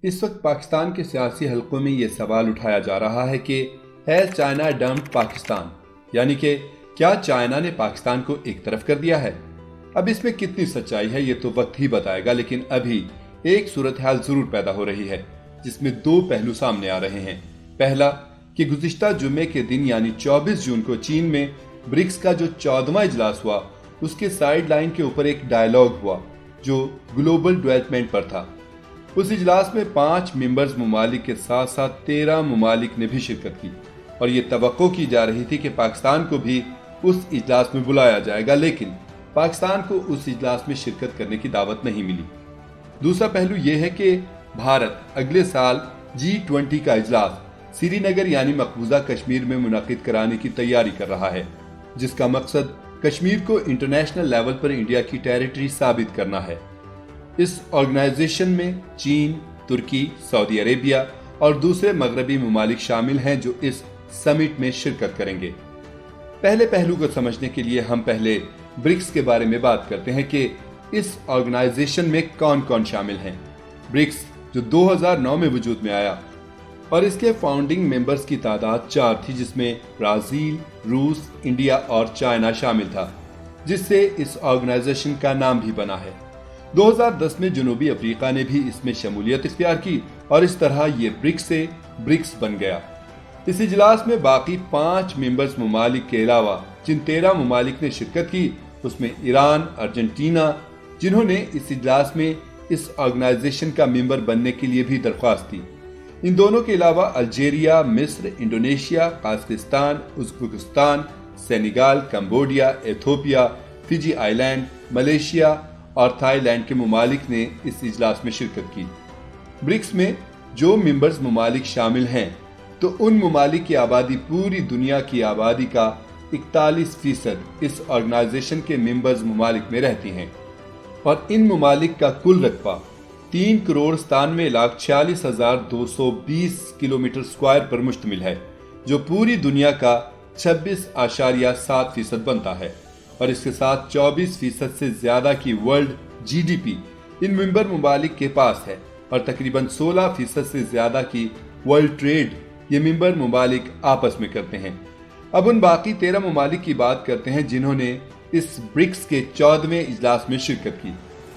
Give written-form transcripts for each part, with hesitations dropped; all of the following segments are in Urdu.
اس وقت پاکستان کے سیاسی حلقوں میں یہ سوال اٹھایا جا رہا ہے کہ ہیز چائنا ڈمپڈ پاکستان، یعنی کہ کیا چائنا نے پاکستان کو ایک طرف کر دیا ہے؟ اب اس میں کتنی سچائی ہے یہ تو وقت ہی بتائے گا، لیکن ابھی ایک صورتحال ضرور پیدا ہو رہی ہے جس میں دو پہلو سامنے آ رہے ہیں۔ پہلا کہ گزشتہ جمعے کے دن یعنی 24 جون کو چین میں برکس کا جو 14واں اجلاس ہوا، اس کے سائیڈ لائن کے اوپر ایک ڈائیلاگ ہوا جو گلوبل ڈیولپمنٹ پر تھا۔ اس اجلاس میں 5 ممبرز ممالک کے ساتھ ساتھ 13 ممالک نے بھی شرکت کی اور یہ توقع کی جا رہی تھی کہ پاکستان کو بھی اس اجلاس میں بلایا جائے گا، لیکن پاکستان کو اس اجلاس میں شرکت کرنے کی دعوت نہیں ملی۔ دوسرا پہلو یہ ہے کہ بھارت اگلے سال G20 کا اجلاس سری نگر یعنی مقبوضہ کشمیر میں منعقد کرانے کی تیاری کر رہا ہے، جس کا مقصد کشمیر کو انٹرنیشنل لیول پر انڈیا کی ٹیریٹری ثابت کرنا ہے۔ اس آرگنائزیشن میں چین، ترکی، سعودی عربیہ اور دوسرے مغربی ممالک شامل ہیں جو اس سمٹ میں شرکت کریں گے۔ پہلے پہلو کو سمجھنے کے لیے ہم پہلے برکس کے بارے میں بات کرتے ہیں کہ اس آرگنائزیشن میں کون کون شامل ہیں۔ برکس جو 2009 میں وجود میں آیا اور اس کے فاؤنڈنگ ممبرز کی تعداد 4 تھی، جس میں برازیل، روس، انڈیا اور چائنا شامل تھا، جس سے اس آرگنائزیشن کا نام بھی بنا ہے۔ 2010 میں جنوبی افریقہ نے بھی اس میں شمولیت اختیار کی اور اس طرح یہ برکس سے برکس بن گیا۔ اس اجلاس میں باقی 5 ممبرز ممالک کے علاوہ جن 13 ممالک نے شرکت کی، اس میں ایران، ارجنٹینا، جنہوں نے اس اجلاس میں اس آرگنائزیشن کا ممبر بننے کے لیے بھی درخواست دی۔ ان دونوں کے علاوہ الجیریا، مصر، Indonesia, Kazakhstan, Uzbekistan, Senegal, Cambodia, Ethiopia, Fiji island, Malaysia اور تھائی لینڈ کے ممالک نے اس اجلاس میں شرکت کی۔ برکس میں جو ممبرز ممالک شامل ہیں تو ان ممالک کی آبادی پوری دنیا کی آبادی کا 41% اس آرگنائزیشن کے ممبرز ممالک میں رہتی ہیں، اور ان ممالک کا کل رقبہ 3,97,46,220 کلومیٹر اسکوائر پر مشتمل ہے، جو پوری دنیا کا 26.7% بنتا ہے، اور اس کے ساتھ 24% سے زیادہ کی ورلڈ GDP ان ممبر ممالک کے پاس ہے، اور تقریباً 16% سے زیادہ کی ورلڈ ٹریڈ یہ ممبر ممالک آپس میں کرتے ہیں۔ اب ان باقی 13 ممالک کی بات کرتے ہیں جنہوں نے اس برکس کے 14ویں اجلاس میں شرکت کی۔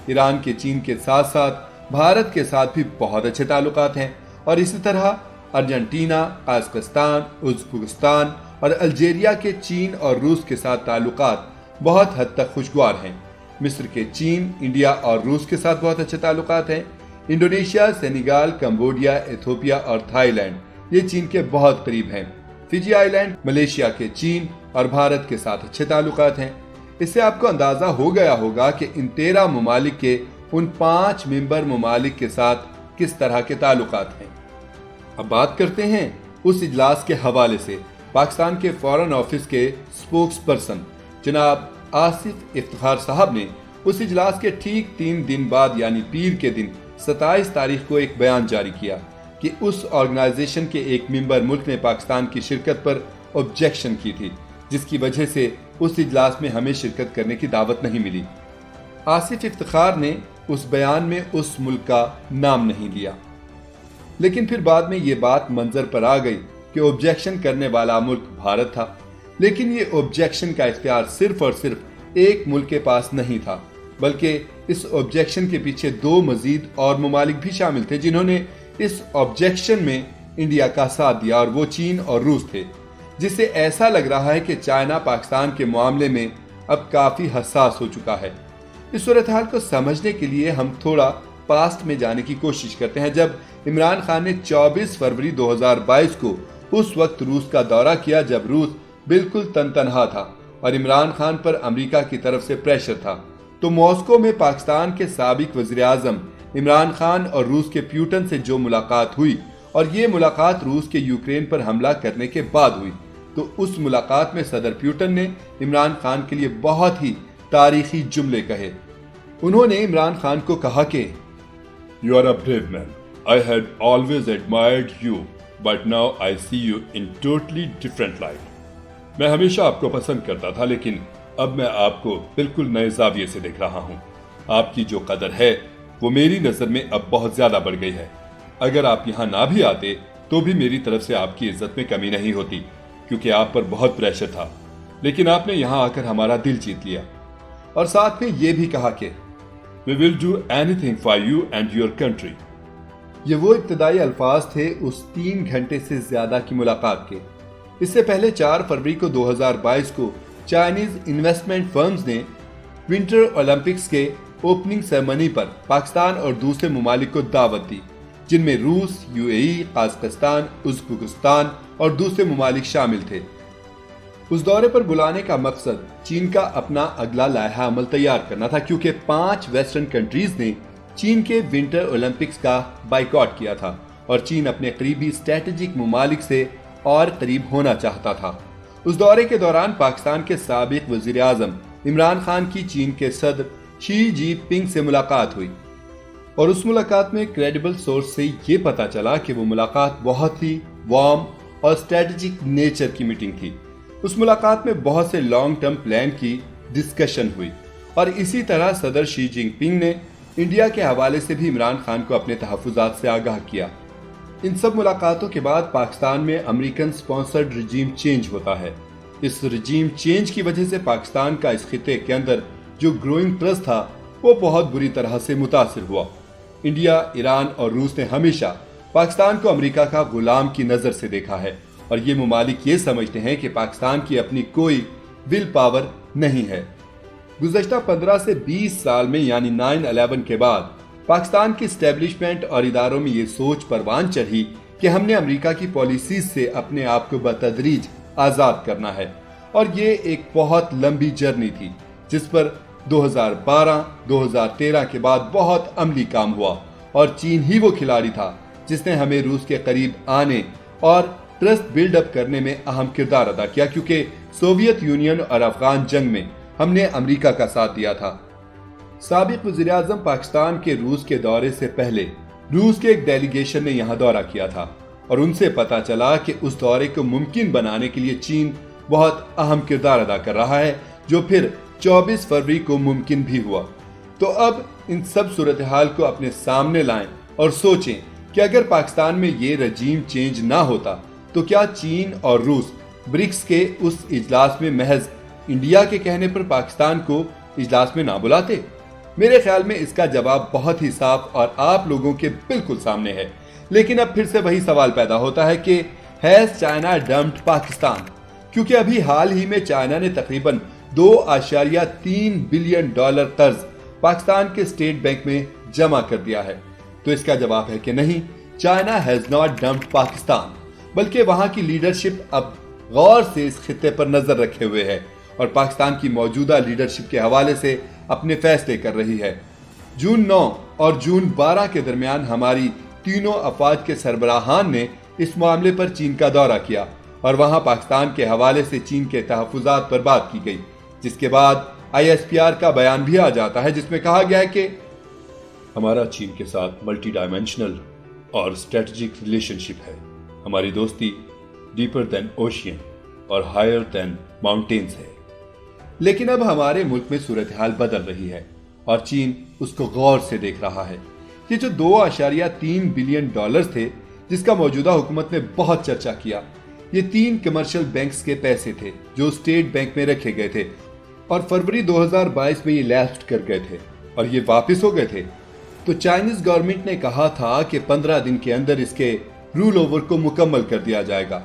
ایران کے چین کے ساتھ ساتھ بھارت کے ساتھ بھی بہت اچھے تعلقات ہیں، اور اسی طرح ارجنٹینا، قازقستان، ازبکستان اور الجیریا کے چین اور روس کے ساتھ تعلقات بہت حد تک خوشگوار ہیں۔ مصر کے چین، انڈیا اور روس کے ساتھ بہت اچھے تعلقات ہیں۔ انڈونیشیا، سینیگال، کمبوڈیا، ایتھوپیا اور تھائی لینڈ یہ چین کے بہت قریب ہیں۔ فجی آئی لینڈ، ملیشیا کے چین اور بھارت کے ساتھ اچھے تعلقات ہیں۔ اس سے آپ کو اندازہ ہو گیا ہوگا کہ ان 13 ممالک کے ان 5 ممبر ممالک کے ساتھ کس طرح کے تعلقات ہیں۔ اب بات کرتے ہیں اس اجلاس کے حوالے سے پاکستان کے فارن آفس کے اسپوکس پرسن جناب آصف افتخار صاحب نے اس اجلاس کے ٹھیک 3 دن بعد یعنی پیر کے دن 27 تاریخ کو ایک بیان جاری کیا کہ اس آرگنائزیشن کے ایک ممبر ملک نے پاکستان کی شرکت پر آبجیکشن کی تھی، جس کی وجہ سے اس اجلاس میں ہمیں شرکت کرنے کی دعوت نہیں ملی۔ آصف افتخار نے اس بیان میں اس ملک کا نام نہیں لیا، لیکن پھر بعد میں یہ بات منظر پر آ گئی کہ آبجیکشن کرنے والا ملک بھارت تھا، لیکن یہ آبجیکشن کا اختیار صرف اور صرف ایک ملک کے پاس نہیں تھا، بلکہ اس آبجیکشن کے پیچھے 2 مزید اور ممالک بھی شامل تھے جنہوں نے اس آبجیکشن میں انڈیا کا ساتھ دیا، اور وہ چین اور روس تھے، جس سے ایسا لگ رہا ہے کہ چائنا پاکستان کے معاملے میں اب کافی حساس ہو چکا ہے۔ اس صورتحال کو سمجھنے کے لیے ہم تھوڑا پاسٹ میں جانے کی کوشش کرتے ہیں، جب عمران خان نے 24 فروری 2022 کو اس وقت روس کا دورہ کیا جب روس بالکل تنہا تھا اور عمران خان پر امریکہ کی طرف سے پریشر تھا، تو ماسکو میں پاکستان کے سابق وزیر اعظم عمران خان اور روس کے پیوٹن سے جو ملاقات ہوئی، اور یہ ملاقات روس کے یوکرین پر حملہ کرنے کے بعد ہوئی، تو اس ملاقات میں صدر پیوٹن نے عمران خان کے لیے بہت ہی تاریخی جملے کہے۔ انہوں نے عمران خان کو کہا کہ You are a brave man. I had always admired you, but now I see you in totally different light. میں ہمیشہ آپ کو پسند کرتا تھا، لیکن اب میں آپ کو بالکل نئے زاویے سے دیکھ رہا ہوں۔ آپ کی جو قدر ہے وہ میری نظر میں اب بہت زیادہ بڑھ گئی ہے۔ اگر آپ یہاں نہ بھی آتے تو بھی میری طرف سے آپ کی عزت میں کمی نہیں ہوتی، کیونکہ آپ پر بہت پریشر تھا، لیکن آپ نے یہاں آ کر ہمارا دل جیت لیا۔ اور ساتھ میں یہ بھی کہا کہ We will do anything for you and your country۔ یہ وہ ابتدائی الفاظ تھے اس 3 گھنٹے سے زیادہ کی ملاقات کے۔ اس سے پہلے 4 فروری کو 2022 کو چائنیز انویسٹمنٹ فرمز نے ونٹر اولمپکس کے اوپننگ سیرمنی پر پاکستان اور دوسرے ممالک کو دعوت دی، جن میں روس، UAE، قازقستان، ازبکستان اور دوسرے ممالک شامل تھے۔ اس دورے پر بلانے کا مقصد چین کا اپنا اگلا لائحہ عمل تیار کرنا تھا، کیونکہ 5 ویسٹرن کنٹریز نے چین کے ونٹر اولمپکس کا بائیکاٹ کیا تھا اور چین اپنے قریبی اسٹریٹجک ممالک سے اور قریب ہونا چاہتا تھا۔ اس دورے کے دوران پاکستان کے سابق وزیر اعظم عمران خان کی چین کے صدر شی جی پنگ سے ملاقات ہوئی، اور اس ملاقات میں کریڈیبل سورس سے یہ پتا چلا کہ وہ ملاقات بہت ہی وارم اور اسٹریٹجک نیچر کی میٹنگ تھی۔ اس ملاقات میں بہت سے لانگ ٹرم پلان کی ڈسکشن ہوئی، اور اسی طرح صدر شی جن پنگ نے انڈیا کے حوالے سے بھی عمران خان کو اپنے تحفظات سے آگاہ کیا۔ ان سب ملاقاتوں کے بعد پاکستان میں امریکن سپانسرڈ رجیم چینج ہوتا ہے۔ اس رجیم چینج کی وجہ سے پاکستان کا اس خطے کے اندر جو گروئنگ ٹرسٹ تھا وہ بہت بری طرح سے متاثر ہوا۔ انڈیا، ایران اور روس نے ہمیشہ پاکستان کو امریکہ کا غلام کی نظر سے دیکھا ہے، اور یہ ممالک یہ سمجھتے ہیں کہ پاکستان کی اپنی کوئی ول پاور نہیں ہے۔ گزشتہ 15 سے 20 سال میں یعنی 9/11 کے بعد پاکستان کی اسٹیبلشمنٹ اور اداروں میں یہ سوچ پروان چڑھی کہ ہم نے امریکہ کی پالیسیز سے اپنے آپ کو بتدریج آزاد کرنا ہے، اور یہ ایک بہت لمبی جرنی تھی جس پر 2012-2013 کے بعد بہت عملی کام ہوا، اور چین ہی وہ کھلاڑی تھا جس نے ہمیں روس کے قریب آنے اور ٹرسٹ بلڈ اپ کرنے میں اہم کردار ادا کیا، کیونکہ سوویت یونین اور افغان جنگ میں ہم نے امریکہ کا ساتھ دیا تھا۔ سابق وزیر اعظم پاکستان کے روس کے دورے سے پہلے روس کے ایک ڈیلیگیشن نے یہاں دورہ کیا تھا، اور ان سے پتا چلا کہ اس دورے کو ممکن بنانے کے لیے چین بہت اہم کردار ادا کر رہا ہے، جو پھر 24 فروری کو ممکن بھی ہوا۔ تو اب ان سب صورتحال کو اپنے سامنے لائیں اور سوچیں کہ اگر پاکستان میں یہ رجیم چینج نہ ہوتا تو کیا چین اور روس برکس کے اس اجلاس میں محض انڈیا کے کہنے پر پاکستان کو اجلاس میں نہ بلاتے؟ میرے خیال میں اس کا جواب بہت ہی صاف اور آپ لوگوں کے بالکل سامنے ہے، لیکن اب پھر سے وہی سوال پیدا ہوتا ہے کہ ہیز چائنا ڈمپڈ پاکستان؟ کیونکہ ابھی حال ہی میں چائنا نے تقریباً $2.3 بلین قرض پاکستان کے اسٹیٹ بینک میں جمع کر دیا ہے۔ تو اس کا جواب ہے کہ نہیں، چائنا ہیز ناٹ ڈمپڈ پاکستان، بلکہ وہاں کی لیڈرشپ اب غور سے اس خطے پر نظر رکھے ہوئے ہے اور پاکستان کی موجودہ لیڈرشپ کے حوالے سے اپنے فیصلے کر رہی ہے۔ جون 9 اور جون 12 کے درمیان ہماری تینوں افواج کے سربراہان نے اس معاملے پر چین کا دورہ کیا، اور وہاں پاکستان کے حوالے سے چین کے تحفظات پر بات کی گئی، جس کے بعد ISPR کا بیان بھی آ جاتا ہے جس میں کہا گیا ہے کہ ہمارا چین کے ساتھ ملٹی ڈائمینشنل اور اسٹریٹجک ریلیشن شپ ہے۔ ہماری دوستی ڈیپر دین اوشین اور ہائر دین ماؤنٹینز ہے۔ لیکن اب ہمارے ملک میں صورتحال بدل رہی ہے اور چین اس کو غور سے دیکھ رہا ہے۔ یہ جو $2.3 بلین تھے جس کا موجودہ حکومت نے بہت چرچا کیا، یہ 3 کمرشل بینکس کے پیسے تھے جو اسٹیٹ بینک میں رکھے گئے تھے، اور فروری 2022 میں یہ لیفٹ کر گئے تھے اور یہ واپس ہو گئے تھے۔ تو چائنیز گورنمنٹ نے کہا تھا کہ 15 دن کے اندر اس کے رول اوور کو مکمل کر دیا جائے گا،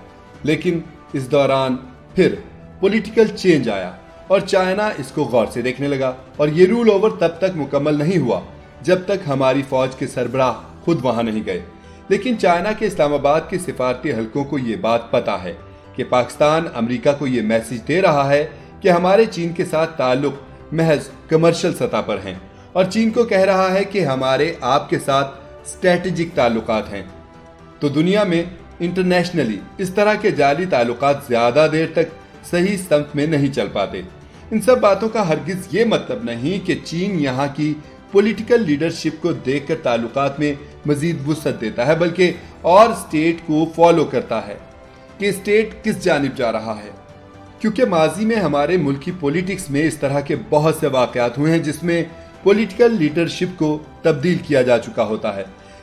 لیکن اس دوران پھر پولیٹیکل چینج آیا اور چائنا اس کو غور سے دیکھنے لگا، اور یہ رول اوور تب تک مکمل نہیں ہوا جب تک ہماری فوج کے سربراہ خود وہاں نہیں گئے۔ لیکن چائنا کے اسلام آباد کے سفارتی حلقوں کو یہ بات پتا ہے کہ پاکستان امریکہ کو یہ میسج دے رہا ہے کہ ہمارے چین کے ساتھ تعلق محض کمرشل سطح پر ہیں، اور چین کو کہہ رہا ہے کہ ہمارے آپ کے ساتھ اسٹریٹجک تعلقات ہیں۔ تو دنیا میں انٹرنیشنلی اس طرح کے جعلی تعلقات زیادہ دیر تک صحیح سمت میں نہیں چل پاتے۔ ان سب باتوں کا ہرگز یہ مطلب نہیں کہ چین یہاں کی پولیٹیکل لیڈرشپ کو دیکھ کر تعلقات میں مزید وسعت دیتا ہے، بلکہ اور اسٹیٹ کو فالو کرتا ہے کہ اسٹیٹ کس جانب جا رہا ہے۔ کیونکہ ماضی میں ہمارے ملک کی پولیٹکس میں اس طرح کے بہت سے واقعات ہوئے ہیں جس میں پولیٹیکل لیڈرشپ کو تبدیل کیا جا چکا ہوتا ہے،